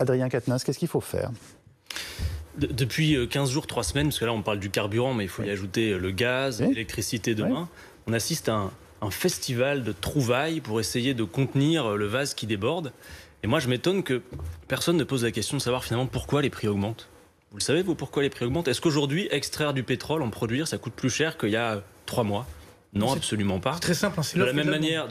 Adrien Quatennens, qu'est-ce qu'il faut faire? Depuis 15 jours, 3 semaines, parce que là on parle du carburant, mais il faut y ajouter le gaz, l'électricité demain, on assiste à un festival de trouvailles pour essayer de contenir le vase qui déborde. Et moi je m'étonne que personne ne pose la question de savoir finalement pourquoi les prix augmentent. Vous le savez, vous, pourquoi les prix augmentent? Est-ce qu'aujourd'hui, extraire du pétrole, en produire, ça coûte plus cher qu'il y a 3 mois? Non, absolument pas. C'est très simple. Hein, de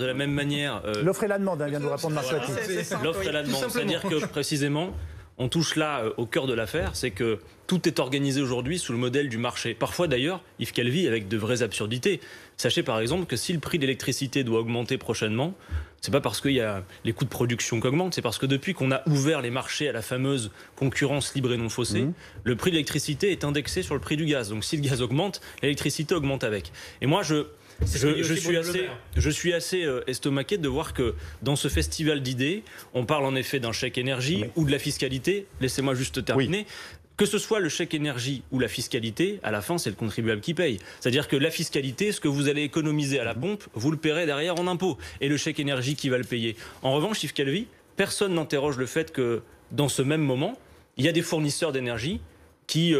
la même manière, l'offre et la demande, vient de nous répondre Marc Toiti. L'offre et la demande, c'est-à-dire que précisément, on touche là au cœur de l'affaire, c'est que tout est organisé aujourd'hui sous le modèle du marché. Parfois d'ailleurs, Yves Calvi, avec de vraies absurdités. Sachez par exemple que si le prix de l'électricité doit augmenter prochainement, c'est pas parce qu'il y a les coûts de production qui augmentent, c'est parce que depuis qu'on a ouvert les marchés à la fameuse concurrence libre et non faussée, le prix de l'électricité est indexé sur le prix du gaz. Donc si le gaz augmente, l'électricité augmente avec. Et moi, je suis assez estomaqué de voir que dans ce festival d'idées, on parle en effet d'un chèque énergie ou de la fiscalité. Laissez-moi juste terminer. Que ce soit le chèque énergie ou la fiscalité, à la fin, c'est le contribuable qui paye. C'est-à-dire que la fiscalité, ce que vous allez économiser à la pompe, vous le paierez derrière en impôts. Et le chèque énergie qui va le payer. En revanche, Yves Calvi, personne n'interroge le fait que dans ce même moment, il y a des fournisseurs d'énergie qui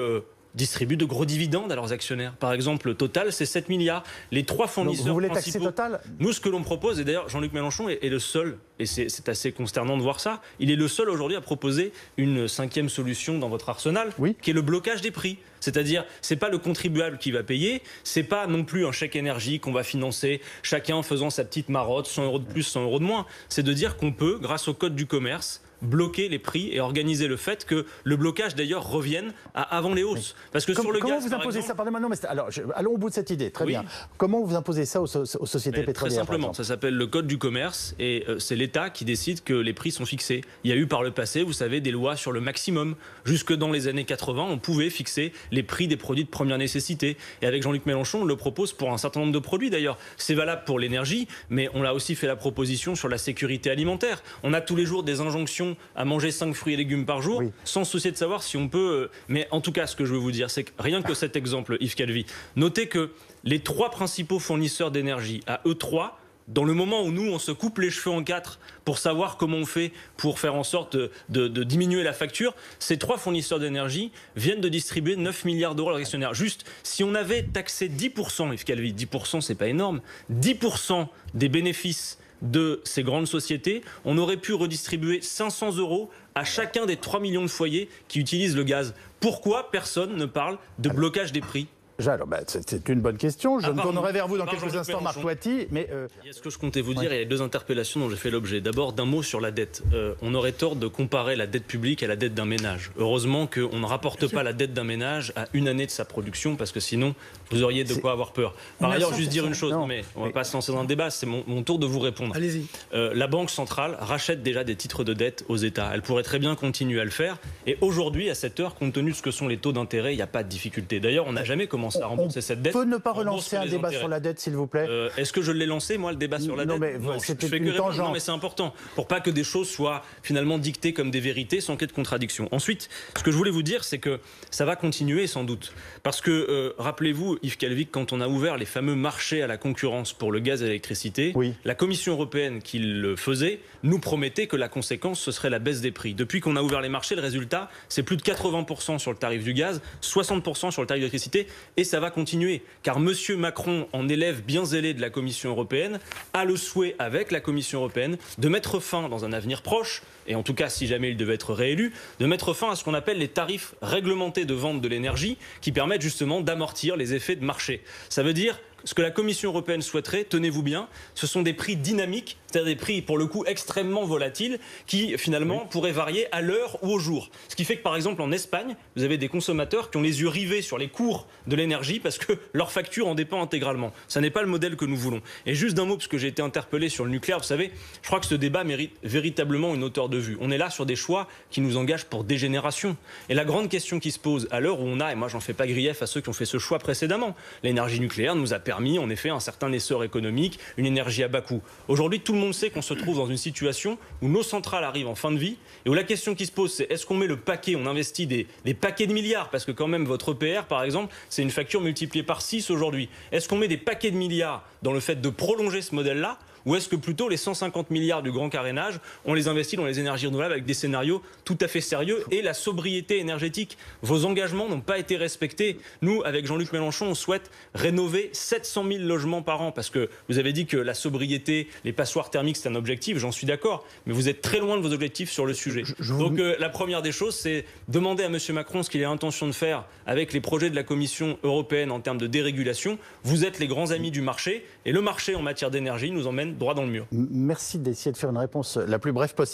distribuent de gros dividendes à leurs actionnaires. Par exemple, Total, c'est 7 milliards. Les 3 fournisseurs vous voulez principaux... taxer Total? Nous, ce que l'on propose, et d'ailleurs Jean-Luc Mélenchon est le seul, et c'est assez consternant de voir ça, il est le seul aujourd'hui à proposer une 5e solution dans votre arsenal, qui est le blocage des prix. C'est-à-dire, c'est pas le contribuable qui va payer, c'est pas non plus un chèque énergie qu'on va financer, chacun en faisant sa petite marotte, 100 € de plus, 100 € de moins. C'est de dire qu'on peut, grâce au code du commerce, bloquer les prix et organiser le fait que le blocage d'ailleurs revienne à avant les hausses. Parce que sur le comment gaz, vous imposez ça? Pardonnez-moi, non, mais alors, allons au bout de cette idée. Très Oui. bien. Comment vous imposez ça aux sociétés pétrolières? Très simplement, ça s'appelle le code du commerce et c'est l'État qui décide que les prix sont fixés. Il y a eu par le passé, vous savez, des lois sur le maximum. Jusque dans les années 80, on pouvait fixer les prix des produits de première nécessité. Et avec Jean-Luc Mélenchon, on le propose pour un certain nombre de produits d'ailleurs. C'est valable pour l'énergie, mais on a aussi fait la proposition sur la sécurité alimentaire. On a tous les jours des injonctions à manger 5 fruits et légumes par jour, sans se soucier de savoir si on peut... Mais en tout cas, ce que je veux vous dire, c'est que rien que cet exemple, Yves Calvi, notez que les 3 principaux fournisseurs d'énergie, à eux 3, dans le moment où nous, on se coupe les cheveux en 4 pour savoir comment on fait pour faire en sorte de diminuer la facture, ces 3 fournisseurs d'énergie viennent de distribuer 9 milliards d'euros à leurs actionnaires. Juste, si on avait taxé 10%, Yves Calvi, 10% c'est pas énorme, 10% des bénéfices de ces grandes sociétés, on aurait pu redistribuer 500 € à chacun des 3 millions de foyers qui utilisent le gaz. Pourquoi personne ne parle de blocage des prix ? Alors, c'est une bonne question. Je me tournerai vers vous dans quelques instants, Marc Toiti. Mais ce que je comptais vous dire, il y a 2 interpellations dont j'ai fait l'objet. D'abord, d'un mot sur la dette. On aurait tort de comparer la dette publique à la dette d'un ménage. Heureusement qu'on ne rapporte pas la dette d'un ménage à une année de sa production, parce que sinon, vous auriez de quoi avoir peur. Par ailleurs, juste dire une chose, mais on ne va pas se lancer dans le débat, c'est mon tour de vous répondre. Allez-y. La Banque centrale rachète déjà des titres de dette aux États. Elle pourrait très bien continuer à le faire. Et aujourd'hui, à cette heure, compte tenu de ce que sont les taux d'intérêt, il n'y a pas de difficulté. D'ailleurs, on n'a jamais commencé à rembourser cette dette. On peut ne pas relancer un débat sur la dette, s'il vous plaît. Est-ce que je l'ai lancé, moi, le débat sur la dette? Non, c'était une tangente. Non, mais c'est important, pour pas que des choses soient finalement dictées comme des vérités sans qu'il y ait de contradiction. Ensuite, ce que je voulais vous dire, c'est que ça va continuer sans doute. Parce que, rappelez-vous, Yves Calvi, quand on a ouvert les fameux marchés à la concurrence pour le gaz et l'électricité, la Commission européenne qui le faisait nous promettait que la conséquence, ce serait la baisse des prix. Depuis qu'on a ouvert les marchés, le résultat, c'est plus de 80% sur le tarif du gaz, 60% sur le tarif de l'électricité, et ça va continuer. Car M. Macron, en élève bien zélé de la Commission européenne, a le souhait, avec la Commission européenne, de mettre fin, dans un avenir proche, et en tout cas si jamais il devait être réélu, de mettre fin à ce qu'on appelle les tarifs réglementés de vente de l'énergie, qui permettent justement d'amortir les effets de marché. Ça veut dire ce que la Commission européenne souhaiterait, tenez-vous bien, ce sont des prix dynamiques, c'est-à-dire des prix pour le coup extrêmement volatiles, qui finalement pourraient varier à l'heure ou au jour. Ce qui fait que par exemple en Espagne, vous avez des consommateurs qui ont les yeux rivés sur les cours de l'énergie parce que leur facture en dépend intégralement. Ça n'est pas le modèle que nous voulons. Et juste d'un mot, parce que j'ai été interpellé sur le nucléaire, vous savez, je crois que ce débat mérite véritablement une hauteur de vue. On est là sur des choix qui nous engagent pour des générations. Et la grande question qui se pose à l'heure où on a, et moi j'en fais pas grief à ceux qui ont fait ce choix précédemment, l'énergie nucléaire nous a permis en effet un certain essor économique, une énergie à bas coût. Aujourd'hui, tout le monde sait qu'on se trouve dans une situation où nos centrales arrivent en fin de vie et où la question qui se pose, c'est est-ce qu'on met le paquet, on investit des paquets de milliards, parce que quand même votre EPR par exemple, c'est une facture multipliée par 6 aujourd'hui. Est-ce qu'on met des paquets de milliards dans le fait de prolonger ce modèle-là, ou est-ce que plutôt les 150 milliards du grand carénage, on les investit dans les énergies renouvelables avec des scénarios tout à fait sérieux et la sobriété énergétique? Vos engagements n'ont pas été respectés. Nous, avec Jean-Luc Mélenchon, on souhaite rénover 700 000 logements par an parce que vous avez dit que la sobriété, les passoires thermiques, c'est un objectif, j'en suis d'accord, mais vous êtes très loin de vos objectifs sur le sujet. Donc la première des choses, c'est demander à M. Macron ce qu'il a l'intention de faire avec les projets de la Commission européenne en termes de dérégulation. Vous êtes les grands amis du marché et le marché en matière d'énergie nous emmène droit dans le mur. Merci d'essayer de faire une réponse la plus brève possible.